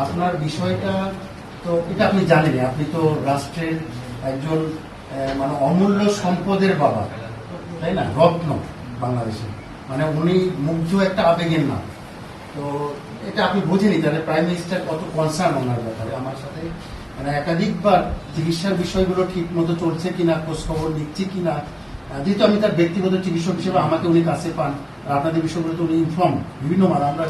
আপনার বিষয়টা তো এটা আপনি জানেন, আপনি তো রাষ্ট্রের একজন মানে অমূল্য সম্পদের বাবা, তাই না? রত্ন বাংলাদেশে, মানে উনি মুগ্ধ একটা আবেগের নাম। তো এটা আপনি বুঝেনি তাহলে প্রাইম মিনিস্টার কত কনসার্ন ওনার ব্যাপারে। আমার সাথে মানে একাধিকবার চিকিৎসার বিষয়গুলো ঠিক মতো চলছে কিনা, খোঁজ খবর নিচ্ছি কিনা, যেহেতু আমি তার ব্যক্তিগত চিকিৎসক হিসেবে আমাকে উনি কাছে পান, আর আপনাদের বিষয়গুলো তো উনি ইনফর্ম বিভিন্ন মান আমরা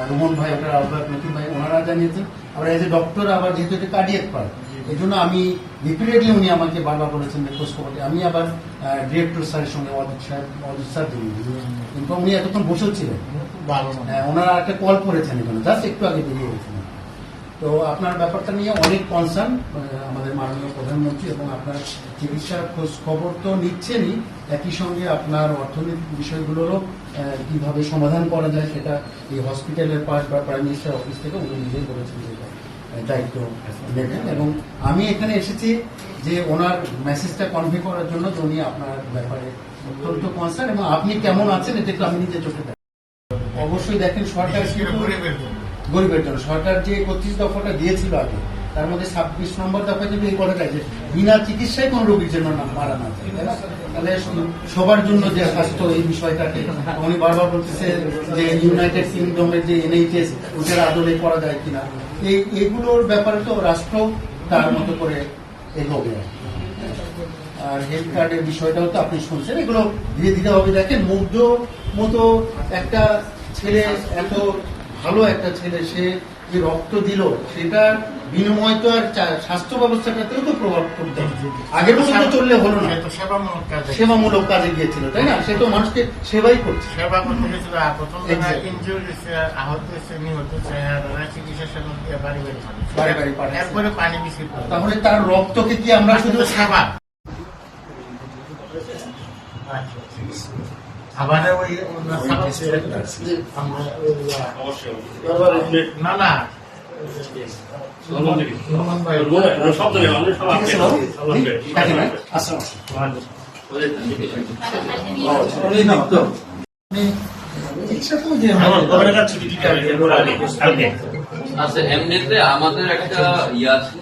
রোমন ভাই, ওটা আলবার্ট নতুন ভাই, ওনারা জানিয়েছেন। আবার এজ এ ডক্টর, আবার যেহেতু এটা কার্ডিয়াক পার্ট, এই জন্য আমি রিপিটেডলি উনি আমাকে বারবার বলেছেন যে খোঁজ খবর। আমি আবার ডিরেক্টর স্যারের সঙ্গে অজিত স্যার কিন্তু উনি এতক্ষণ বসেও ছিলেন, ওনারা একটা কল করেছেন এখানে জাস্ট একটু আগে বেরিয়ে গেছেন। তো আপনার ব্যাপারটা নিয়ে অনেক কনসার্ন আমাদের মাননীয় প্রধানমন্ত্রী, এবং আপনার চিকিৎসার খোঁজ খবর তো নিচ্ছেনই, একই সঙ্গে আপনার অর্থনৈতিক বিষয়গুলোরও কিভাবে সমাধান করা যায় সেটা এই হসপিটালের পাশ বা প্রাইম মিনিস্টার অফিস থেকে উনি নিজেই বলেছেন যে দায়িত্ব নেবেন। এবং আমি এখানে এসেছি যে ওনার মেসেজটা কনভে করার জন্য, যে উনি আপনার ব্যাপারে অত্যন্ত কনসার্ন এবং আপনি কেমন আছেন এটা একটু আমি নিজে চোখে দেখি। অবশ্যই দেখেন, সরকার গরিবের জন্য সরকার যে 31 দফাটা দিয়েছিল আগে, তার মধ্যে 26 নম্বর দফা কিন্তু এই কথাটা যে বিনা চিকিৎসায় কোন রোগীর জন্য মারা না যায়, তাই না? তাহলে সবার জন্য যে স্বাস্থ্য, এই বিষয়টাকে উনি বারবার বলতেছে যে ইউনাইটেড কিংডমের যে NHS ওটার আদলে করা যায় কিনা, এইগুলোর ব্যাপারে তো রাষ্ট্র তার মতো করে এগোবে। আর হেলথ কার্ডের বিষয়টাও তো আপনি শুনছেন, এগুলো ধীরে ধীরে হবে। দেখেন, মুগ্ধ মতো একটা ছেলে, এত ভালো একটা ছেলে, সে যে রক্ত দিল, সেটার বিনিময় তো আর স্বাস্থ্য ব্যবস্থাটাতেও তো প্রভাব পড়তে হবে। আগের মতো চললে হলো না, সেবামূলক কাজে গিয়েছিল, তাই না? সে তো মানুষকে সেবাই করছে, সেবা করতে গেছিল। আহত হয়েছে, নিহত হয়েছে, চিকিৎসা সেবা দিয়ে বাড়ি বাড়ি এরপরে পানি বিস্কুট। তাহলে তার রক্তকে কি আমরা শুধু সেবা আবার ওই না না আচ্ছা, এমনিতে আমাদের একটা ইয়ে আছে।